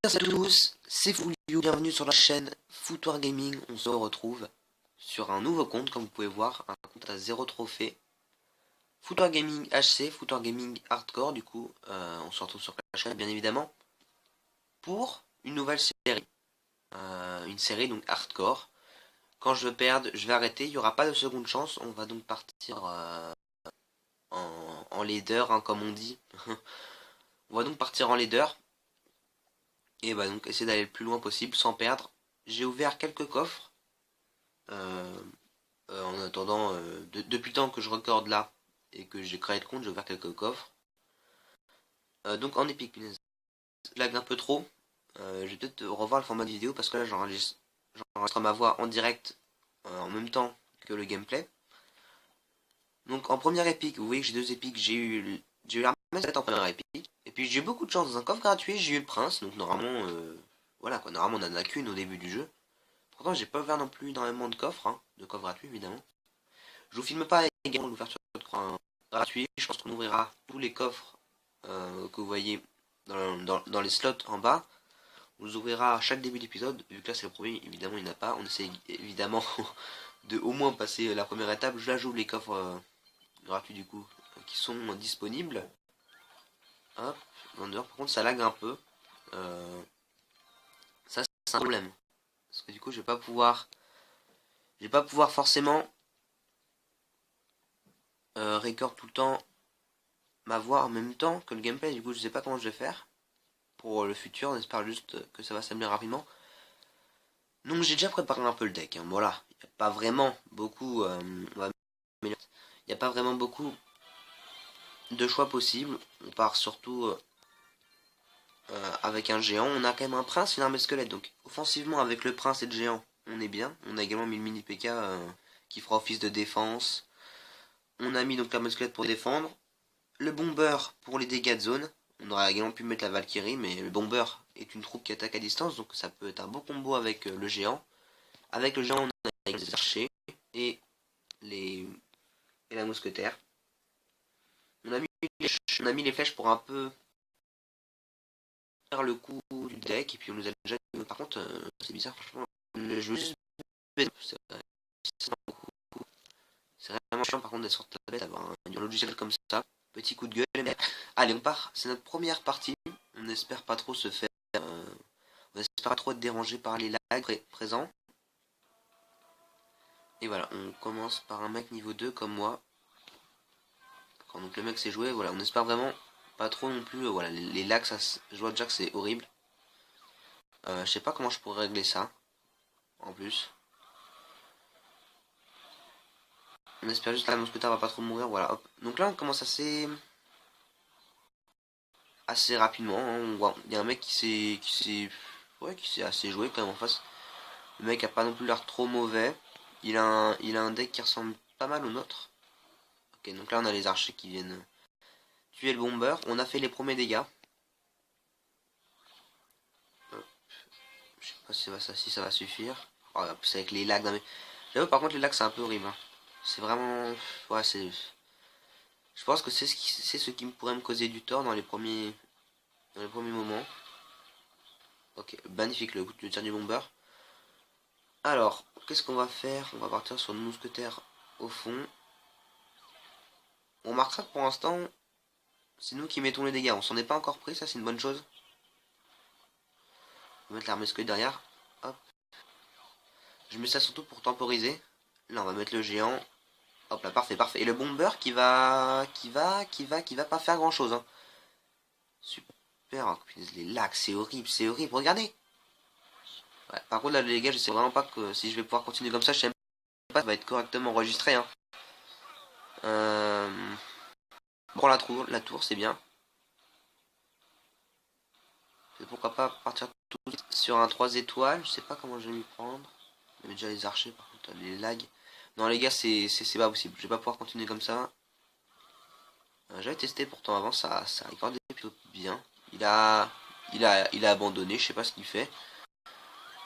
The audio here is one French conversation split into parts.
Salut à tous, c'est Foulio, bienvenue sur la chaîne Foutoir Gaming. On se retrouve sur un nouveau compte, comme vous pouvez voir, un compte à 0 trophée. Foutoir Gaming HC, Foutoir Gaming Hardcore, du coup, on se retrouve sur la chaîne, bien évidemment, pour une nouvelle série. Une série donc hardcore. Quand je veux perdre, je vais arrêter, il n'y aura pas de seconde chance, on va donc partir en leader, hein, comme on dit. On va donc partir en leader. Et bah donc essayer d'aller le plus loin possible sans perdre. J'ai ouvert quelques coffres. euh, en attendant, depuis le temps que je recorde là et que j'ai créé le compte, j'ai ouvert quelques coffres. Donc en épique, lag un peu trop. Je vais peut-être revoir le format de vidéo parce que là j'enregistre ma voix en direct en même temps que le gameplay. Donc en première épique, vous voyez que j'ai deux épiques, j'ai eu l'armée en première épique. Et puis j'ai eu beaucoup de chance dans un coffre gratuit, j'ai eu le prince, donc normalement, voilà quoi, normalement on en a qu'une au début du jeu. Pourtant j'ai pas ouvert non plus énormément de coffres, hein, de coffres gratuits évidemment. Je vous filme pas également l'ouverture de coffres gratuits, je pense qu'on ouvrira tous les coffres que vous voyez dans les slots en bas. On les ouvrira à chaque début d'épisode, vu que là c'est le premier, évidemment il n'y en a pas. On essaie évidemment de au moins passer la première étape. Là j'ouvre les coffres gratuits du coup qui sont disponibles. Hop, vendeur, par contre ça lag un peu. Ça c'est un problème. Parce que du coup je vais pas pouvoir forcément record tout le temps ma voix en même temps que le gameplay. Du coup je sais pas comment je vais faire pour le futur. On espère juste que ça va s'améliorer rapidement. Donc j'ai déjà préparé un peu le deck, hein. Voilà, il n'y a pas vraiment beaucoup, il n'y a pas vraiment beaucoup de choix possibles. On part surtout avec un géant. On a quand même un prince et une armée de squelette. Donc offensivement avec le prince et le géant, on est bien. On a également mis le mini PK qui fera office de défense. On a mis donc l'armée de squelette pour défendre. Le bomber pour les dégâts de zone. On aurait également pu mettre la Valkyrie, mais le bomber est une troupe qui attaque à distance, donc ça peut être un beau combo avec le géant. Avec le géant, on a les archers et les et la mousquetaire. On a mis les flèches pour un peu faire le coup du deck, et puis on nous a déjà... Par contre, c'est bizarre, franchement. Le jeu c'est vraiment chiant par contre d'être sur tablette, d'avoir un logiciel comme ça. Petit coup de gueule, mais... Allez, on part. C'est notre première partie. On espère pas trop se faire... on espère pas trop être dérangé par les lags présents. Et voilà, on commence par un mec niveau 2 comme moi. Quand donc le mec s'est joué, voilà, on espère vraiment pas trop non plus. Voilà, les lags, je vois déjà que c'est horrible. Je sais pas comment je pourrais régler ça. En plus. On espère juste que la mousquetaire va pas trop mourir. Voilà, hop. Donc là, on commence assez rapidement, hein. On voit, il y a un mec qui s'est assez joué quand même en face. Le mec a pas non plus l'air trop mauvais. Il a un deck qui ressemble pas mal au nôtre. Ok, donc là on a les archers qui viennent tuer le bomber. On a fait les premiers dégâts. Je sais pas si ça va suffire. Oh, c'est avec les lags. Non, mais... J'avoue, par contre, les lags c'est un peu horrible, hein. C'est vraiment. Ouais, c'est. Je pense que c'est ce qui pourrait me causer du tort dans les premiers moments. Ok, magnifique le tir du bomber. Alors, qu'est-ce qu'on va faire? On va partir sur le mousquetaire au fond. On remarquera que pour l'instant, c'est nous qui mettons les dégâts. On s'en est pas encore pris, ça c'est une bonne chose. On va mettre l'armée squelette derrière. Hop. Je mets ça surtout pour temporiser. Là, on va mettre le géant. Hop là, parfait, parfait. Et le bomber qui va pas faire grand chose, hein. Super. Oh, les lags, c'est horrible, c'est horrible. Regardez. Ouais, par contre, là, les gars, je sais vraiment pas que si je vais pouvoir continuer comme ça. Je sais même pas si ça va être correctement enregistré, hein. Euh... Bon, la tour, c'est bien. Et pourquoi pas partir tout de suite sur un 3 étoiles. Je sais pas comment je vais m'y prendre. Il y avait déjà les archers, par contre, les lags. Non, les gars, c'est pas possible. Je vais pas pouvoir continuer comme ça. J'avais testé pourtant avant, ça recordait plutôt bien. Il a abandonné, je sais pas ce qu'il fait.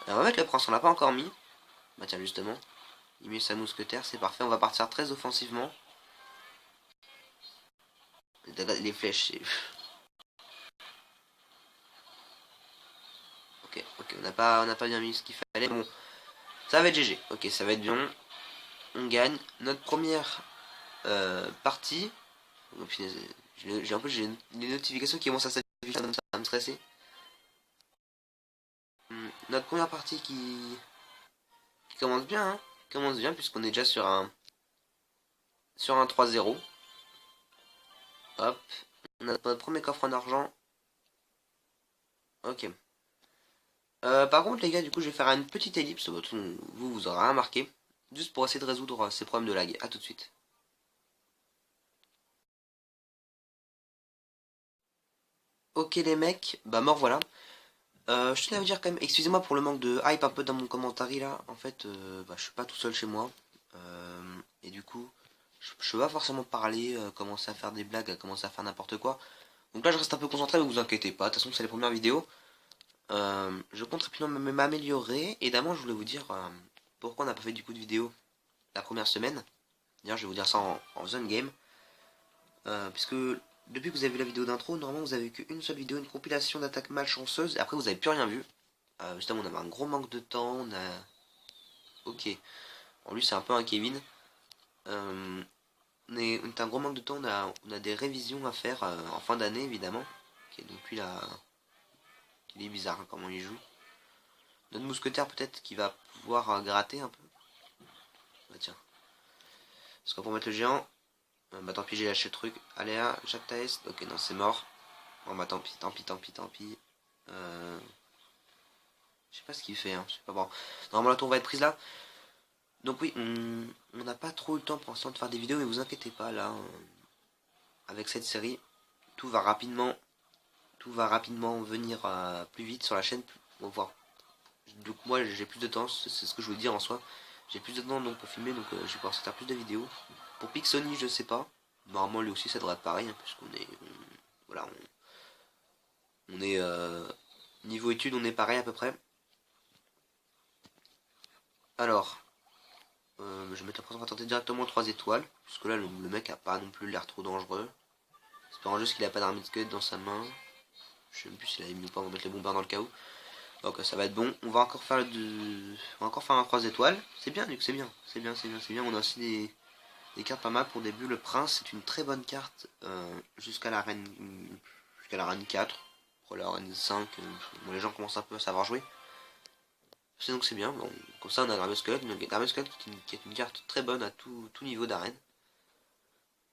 On va mettre le prince, on l'a pas encore mis. Bah tiens, justement. Il met sa mousquetaire, c'est parfait. On va partir très offensivement. Les flèches, c'est... ok, on n'a pas bien mis ce qu'il fallait. Bon, ça va être GG. Ok, ça va être bien. On gagne notre première partie. Oh, punaise, j'ai des notifications qui commencent à s'afficher, ça va me stresser. Notre première partie qui commence bien, hein. Qui commence bien puisqu'on est déjà sur un 3-0. Hop, on a notre premier coffre en argent. Ok. Par contre les gars, du coup je vais faire une petite ellipse, vous aurez rien marqué, juste pour essayer de résoudre ces problèmes de lag. A tout de suite. Ok les mecs, bah mort voilà. Je tenais à vous dire quand même, excusez-moi pour le manque de hype un peu dans mon commentaire là. En fait, bah, je suis pas tout seul chez moi. Et du coup, je peux pas forcément parler, commencer à faire des blagues, commencer à faire n'importe quoi. Donc là, je reste un peu concentré, mais vous inquiétez pas. De toute façon, c'est les premières vidéos. Je compte rapidement m'améliorer. Et d'abord, je voulais vous dire pourquoi on n'a pas fait du coup de vidéo la première semaine. D'ailleurs, je vais vous dire ça en zone game. Puisque depuis que vous avez vu la vidéo d'intro, normalement vous avez qu'une seule vidéo, une compilation d'attaques malchanceuses. Et après, vous avez plus rien vu. Justement, on avait un gros manque de temps. On a. Ok. En lui, c'est un peu un Kevin. On est un gros manque de temps. On a des révisions à faire en fin d'année, évidemment. Ok, donc lui, là, il est bizarre hein, comment il joue. Notre mousquetaire, peut-être, qui va pouvoir gratter un peu. Bah, tiens. Est-ce qu'on peut mettre le géant bah, tant pis, j'ai lâché le truc. Allez, là, Jacques Taes. Ok, non, c'est mort. Bon, bah, tant pis, tant pis, tant pis, tant pis. Je sais pas ce qu'il fait, hein. Je sais pas bon. Normalement, la tour va être prise là. Donc oui, on n'a pas trop eu le temps pour l'instant de faire des vidéos, mais vous inquiétez pas là, avec cette série, tout va rapidement, tout va rapidement venir plus vite sur la chaîne. On va voir. Donc moi j'ai plus de temps, c'est ce que je voulais dire en soi. J'ai plus de temps donc pour filmer, donc je vais pouvoir sortir plus de vidéos. Pour Pixony, je sais pas. Normalement lui aussi ça devrait être pareil, hein, puisqu'on est, voilà, on est niveau études, on est pareil à peu près. Alors, je vais mettre la on va tenter directement 3 étoiles, puisque là le mec a pas non plus l'air trop dangereux. Espérons juste qu'il a pas d'armée de squelette dans sa main. Je sais même plus s'il a mis ou pas, on va mettre les bombeurs dans le cas où. Donc ça va être bon. On va encore faire un 3 étoiles. C'est bien, Luc, c'est bien. C'est bien, c'est bien, c'est bien. On a aussi des cartes pas mal pour début. Le prince, c'est une très bonne carte jusqu'à la reine 4. Pour la reine 5, bon, les gens commencent un peu à savoir jouer. Donc c'est bien. Bon, comme ça on a Dragon Squelette. Dragon Squelette qui est une carte très bonne à tout niveau d'arène.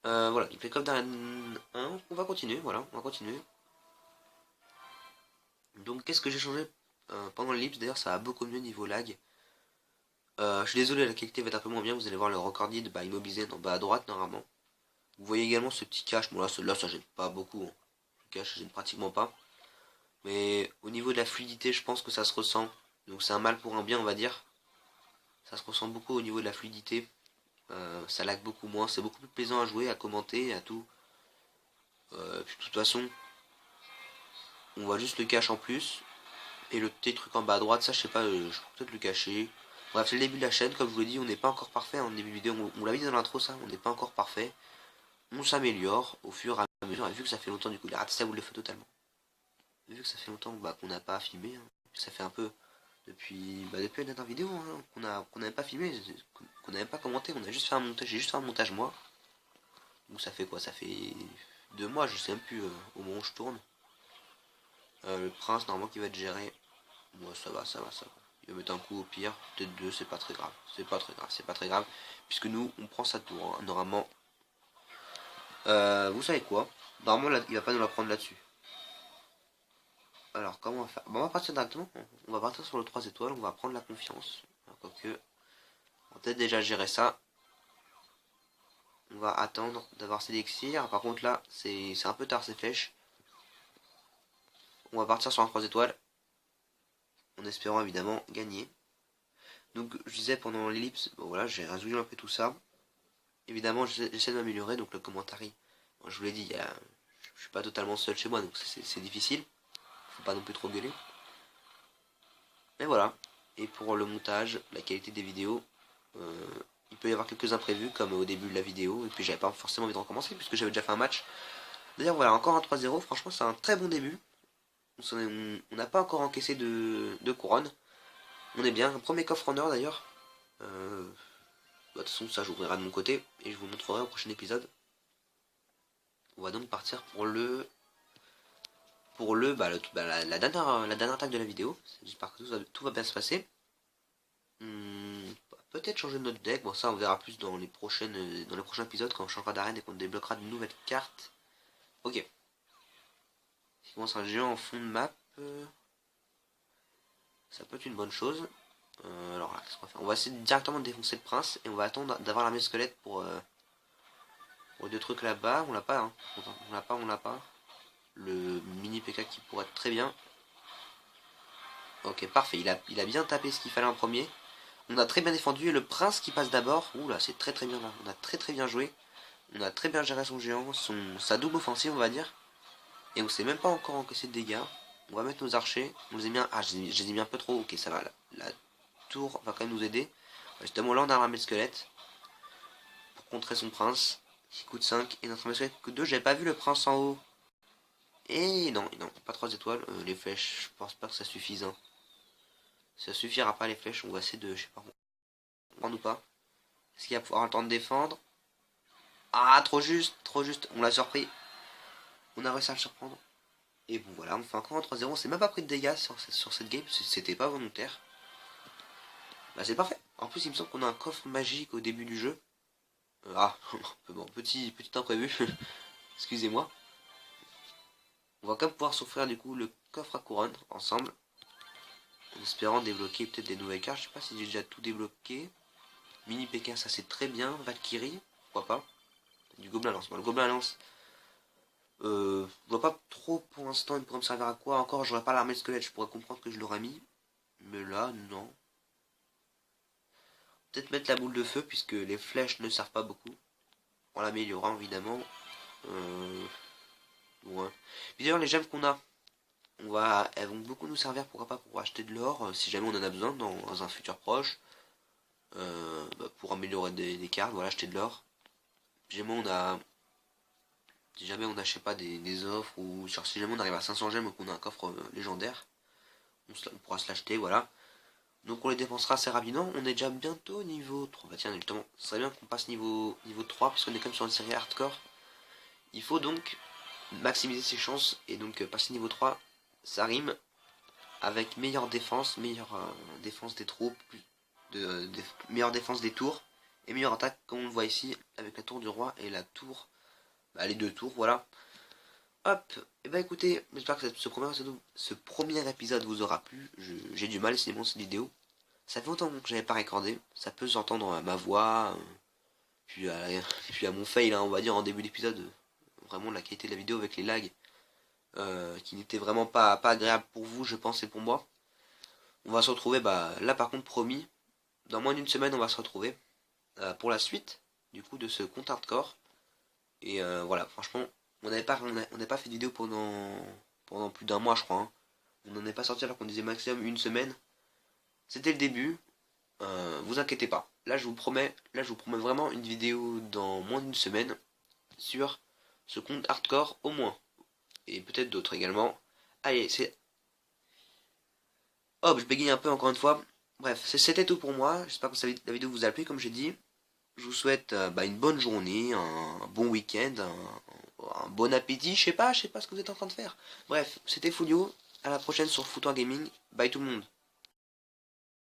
Voilà, il fait comme d'arène 1. On va continuer, voilà, on va continuer. Donc qu'est-ce que j'ai changé pendant l'ellipse? D'ailleurs ça va beaucoup mieux niveau lag. Je suis désolé, la qualité va être un peu moins bien. Vous allez voir le recorded immobilisé en bas à droite normalement. Vous voyez également ce petit cache. Bon là ça gêne pas beaucoup. Hein. Le cache gêne pratiquement pas. Mais au niveau de la fluidité, je pense que ça se ressent. Donc c'est un mal pour un bien, on va dire. Ça se ressent beaucoup au niveau de la fluidité. Ça lag beaucoup moins. C'est beaucoup plus plaisant à jouer, à commenter, à tout. Puis de toute façon, on voit juste le cache en plus. Et le petit truc en bas à droite, ça je sais pas, je peux peut-être le cacher. Bref, c'est le début de la chaîne, comme je vous l'ai dit, on n'est pas encore parfait en début de vidéo, on l'a dit dans l'intro ça, on n'est pas encore parfait. On s'améliore au fur et à mesure, et vu que ça fait longtemps du coup, il a raté ça, vous le fait totalement. Vu que ça fait longtemps bah, qu'on n'a pas filmé, hein, ça fait un peu depuis la dernière vidéo hein, qu'on n'avait pas filmé, qu'on n'avait pas commenté, on a juste fait un montage, j'ai juste fait un montage moi. Donc ça fait quoi? Ça fait 2 mois, je sais même plus au moment où je tourne. Le prince normalement qui va être géré. Moi ça va, ça va, ça va. Il va mettre un coup au pire, peut-être deux, c'est pas très grave. C'est pas très grave, c'est pas très grave. Puisque nous, on prend sa tour. Hein. Normalement, vous savez quoi? Normalement, là, il va pas nous la prendre là-dessus. Alors, comment on va faire? Bon, on va partir directement. On va partir sur le 3 étoiles, on va prendre la confiance. Quoique, on va peut-être déjà gérer ça. On va attendre d'avoir ses élixirs. Par contre, là, c'est un peu tard ces flèches. On va partir sur un 3 étoiles. En espérant évidemment gagner. Donc, je disais pendant l'ellipse, bon voilà, j'ai résolu un peu tout ça. Évidemment, j'essaie de m'améliorer, donc le commentaire, bon, je vous l'ai dit, je suis pas totalement seul chez moi, donc c'est difficile. Faut pas non plus trop gueuler. Mais voilà. Et pour le montage, la qualité des vidéos, il peut y avoir quelques imprévus, comme au début de la vidéo, et puis j'avais pas forcément envie de recommencer, puisque j'avais déjà fait un match. D'ailleurs, voilà, encore un 3-0, franchement, c'est un très bon début. On n'a pas encore encaissé de couronne. On est bien. Un premier coffre en or d'ailleurs. De toute façon, ça j'ouvrirai de mon côté et je vous montrerai au prochain épisode. On va donc partir pour la dernière attaque de la vidéo. J'espère que tout va bien se passer. Peut-être changer de notre deck. Bon, ça on verra plus dans les prochains épisodes quand on changera d'arène et qu'on débloquera de nouvelles cartes. Ok. Il commence un géant en fond de map. Ça peut être une bonne chose. Alors là, qu'est-ce qu'on va faire? On va essayer directement de défoncer le prince et on va attendre d'avoir l'armée squelette pour deux trucs là-bas. On l'a pas, hein. On l'a pas. Le mini PK qui pourrait être très bien. Ok, parfait. Il a bien tapé ce qu'il fallait en premier. On a très bien défendu et le prince qui passe d'abord. Ouh là, c'est très bien là. On a très bien joué. On a très bien géré son géant, sa double offensive on va dire. Et on s'est même pas encore encaissé de dégâts. On va mettre nos archers. On les a mis un... Ah, je les ai mis un peu trop. Ok, ça va. La tour va quand même nous aider. Justement là on a l'armée de squelette. Pour contrer son prince. Qui coûte 5. Et notre armée de squelette coûte 2. J'avais pas vu le prince en haut. Et non, pas 3 étoiles. Les flèches, je pense pas que ça suffise. Hein. Ça suffira pas les flèches. On va essayer de... Je sais pas. Prendre ou pas. Est-ce qu'il va pouvoir avoir le temps de défendre? Ah, trop juste. On l'a surpris. On a réussi à le surprendre. Et bon voilà, on fait encore un 3-0. On s'est même pas pris de dégâts sur cette game. C'était pas volontaire. Bah c'est parfait. En plus il me semble qu'on a un coffre magique au début du jeu. Bon, petit imprévu. Excusez-moi. On va quand même pouvoir s'offrir du coup le coffre à couronne ensemble. En espérant débloquer peut-être des nouvelles cartes. Je sais pas si j'ai déjà tout débloqué. Mini PK ça c'est très bien. Valkyrie, pourquoi pas. Du gobelin lance. Bon, le gobelin lance. Je vois pas trop pour l'instant il pourrait me servir à quoi. Encore j'aurais pas l'armée de squelette. Je pourrais comprendre que je l'aurais mis. Mais là non. Peut-être mettre la boule de feu puisque les flèches ne servent pas beaucoup. En l'améliorant évidemment. Ouais. Puis d'ailleurs les gemmes qu'on a, elles vont beaucoup nous servir pourquoi pas pour acheter de l'or si jamais on en a besoin dans un futur proche. Pour améliorer des cartes, voilà, acheter de l'or. Si jamais on a je sais pas des offres ou genre, si jamais on arrive à 500 gemmes ou qu'on a un coffre légendaire, on pourra se l'acheter, voilà. Donc on les dépensera assez rapidement. On est déjà bientôt niveau 3. Bah tiens, justement, ce serait bien qu'on passe niveau 3, puisqu'on est quand même sur une série hardcore. Il faut donc maximiser ses chances, et donc passer niveau 3, ça rime avec meilleure défense, défense des troupes, meilleure défense des tours, et meilleure attaque, comme on le voit ici, avec la tour du roi et la tour, les deux tours, voilà. Hop, et bah écoutez, j'espère que ce premier épisode vous aura plu. J'ai du mal, sinon cette vidéo. Ça fait longtemps que j'avais pas recordé. Ça peut s'entendre à ma voix, puis, puis à mon fail, hein, on va dire en début d'épisode. Vraiment la qualité de la vidéo avec les lags, qui n'était vraiment pas agréable pour vous, je pense, et pour moi. On va se retrouver, là par contre promis, dans moins d'une semaine on va se retrouver pour la suite du coup de ce compte hardcore. Et voilà, franchement, on n'avait pas fait de vidéo pendant plus d'un mois je crois. Hein. On n'en est pas sorti alors qu'on disait maximum une semaine. C'était le début. Vous inquiétez pas. Là je vous promets vraiment une vidéo dans moins d'une semaine sur ce compte hardcore au moins. Et peut-être d'autres également. Allez, c'est... Hop, je bégaye un peu encore une fois. Bref, c'était tout pour moi. J'espère que la vidéo vous a plu, comme j'ai dit. Je vous souhaite une bonne journée, un bon week-end, un bon appétit. Je sais pas ce que vous êtes en train de faire. Bref, c'était Fulio. À la prochaine sur Foutoir Gaming. Bye tout le monde.